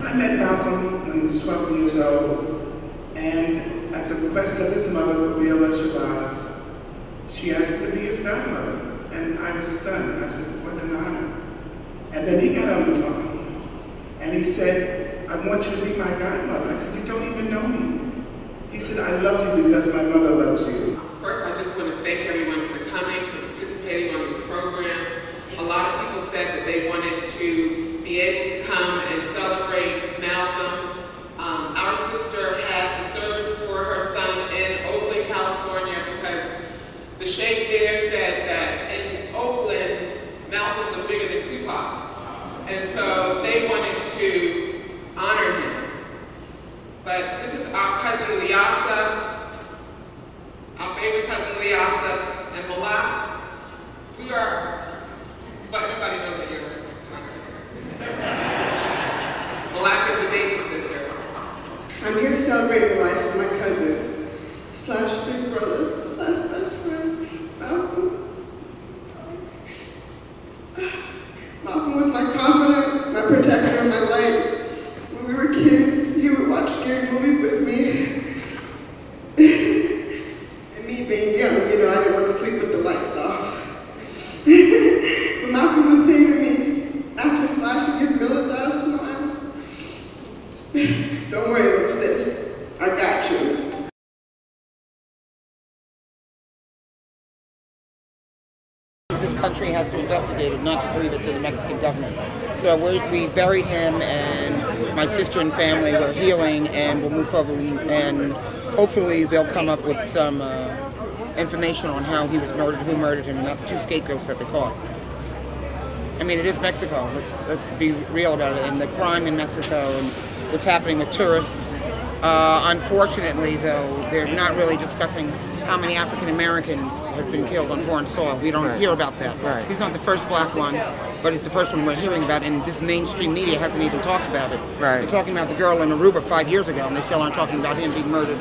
I met Malcolm when he was 12 years old, and at the request of his mother, Gabriela Shabazz, she asked me to be his godmother. And I was stunned. I said, what an honor. And then he got on the phone, and he said, I want you to be my godmother. I said, you don't even know me. He said, I love you because my mother loves you. First, I just want to thank everyone for coming, for participating on this program. A lot of people said that they wanted to be able to come and celebrate Malcolm. Our sister had the service for her son in Oakland, California, because the sheikh there said that in Oakland, Malcolm was bigger than Tupac. And so they wanted to honor him. But this is our cousin Liasa, our favorite cousin Liasa, and Malak. We are, but everybody knows that you're my sister. Malak is the baby sister. I'm here to celebrate the life of my cousin, slash big brother, slash best friend, Malcolm. Malcolm was my confidant, my protector, my light. When we were kids, he would watch scary movies with me. And me being young, you know, I didn't want to sleep with the lights off. But Malcolm would say to me, after flashing his military smile, don't worry, little sis, I got you. This country has to investigate it, not just leave it to the Mexican government. So we buried him, and my sister and family were healing, and we'll move forward, and hopefully they'll come up with some information on how he was murdered, who murdered him, not the two scapegoats that they caught. I mean, it is Mexico. Let's be real about it, and the crime in Mexico and what's happening with tourists. Unfortunately, though, they're not really discussing how many African Americans have been killed on foreign soil. We don't hear about that. Right. He's not the first black one, but it's the first one we're hearing about, and this mainstream media hasn't even talked about it. Right. They're talking about the girl in Aruba 5 years ago, and they still aren't talking about him being murdered,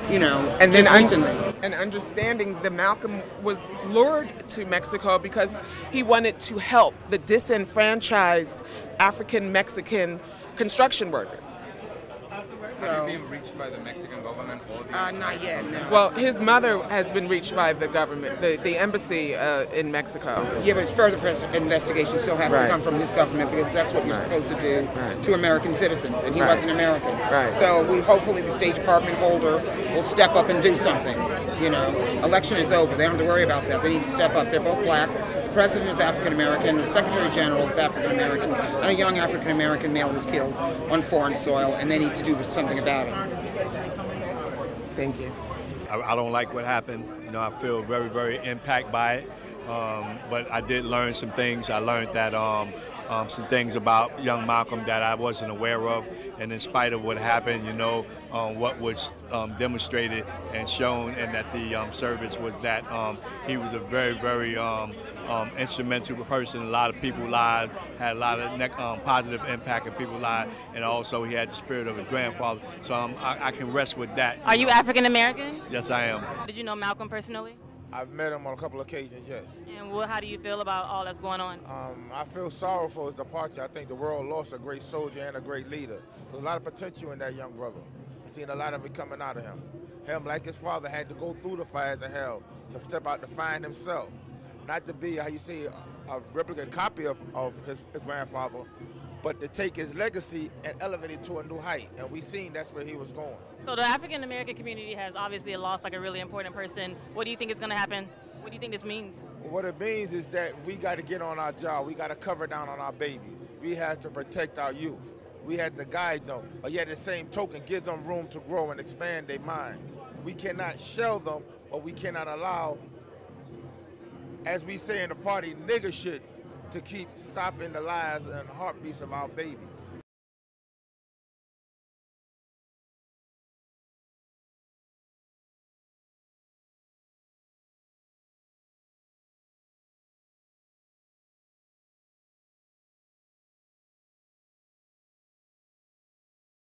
you know, and just then recently. And understanding that Malcolm was lured to Mexico because he wanted to help the disenfranchised African-Mexican construction workers. Have you been reached by the Mexican government? Not yet, no. Well, his mother has been reached by the government, the embassy in Mexico. Yeah, but further investigation still has to come from this government, because that's what you're supposed to do to American citizens, and he wasn't American. Right. So hopefully the State Department holder will step up and do something. You know, election is over. They don't have to worry about that. They need to step up. They're both black. The president is African American. The Secretary General is African American. And a young African American male was killed on foreign soil, and they need to do something about it. Thank you. I don't like what happened. You know, I feel very, very impacted by it. But I did learn some things. I learned that some things about young Malcolm that I wasn't aware of. And in spite of what happened, you know, what was demonstrated and shown, and that the service was that he was a very, very instrumental person. A lot of people's lives, had a lot of positive impact in people's lives, and also he had the spirit of his grandfather. So I can rest with that. Are you African American? Yes, I am. Did you know Malcolm personally? I've met him on a couple of occasions, yes. And how do you feel about all that's going on? I feel sorrow for his departure. I think the world lost a great soldier and a great leader. There's a lot of potential in that young brother. I've seen a lot of it coming out of him. Him, like his father, had to go through the fires of hell to step out to find himself. Not to be, how you say, a replicate copy of his grandfather, but to take his legacy and elevate it to a new height. And we've seen that's where he was going. So the African American community has obviously lost like a really important person. What do you think is going to happen? What do you think this means? What it means is that we got to get on our job. We got to cover down on our babies. We have to protect our youth. We have to guide them, but yet at the same token, give them room to grow and expand their mind. We cannot shell them, but we cannot allow, as we say in the party, nigger shit, to keep stopping the lives and heartbeats of our babies.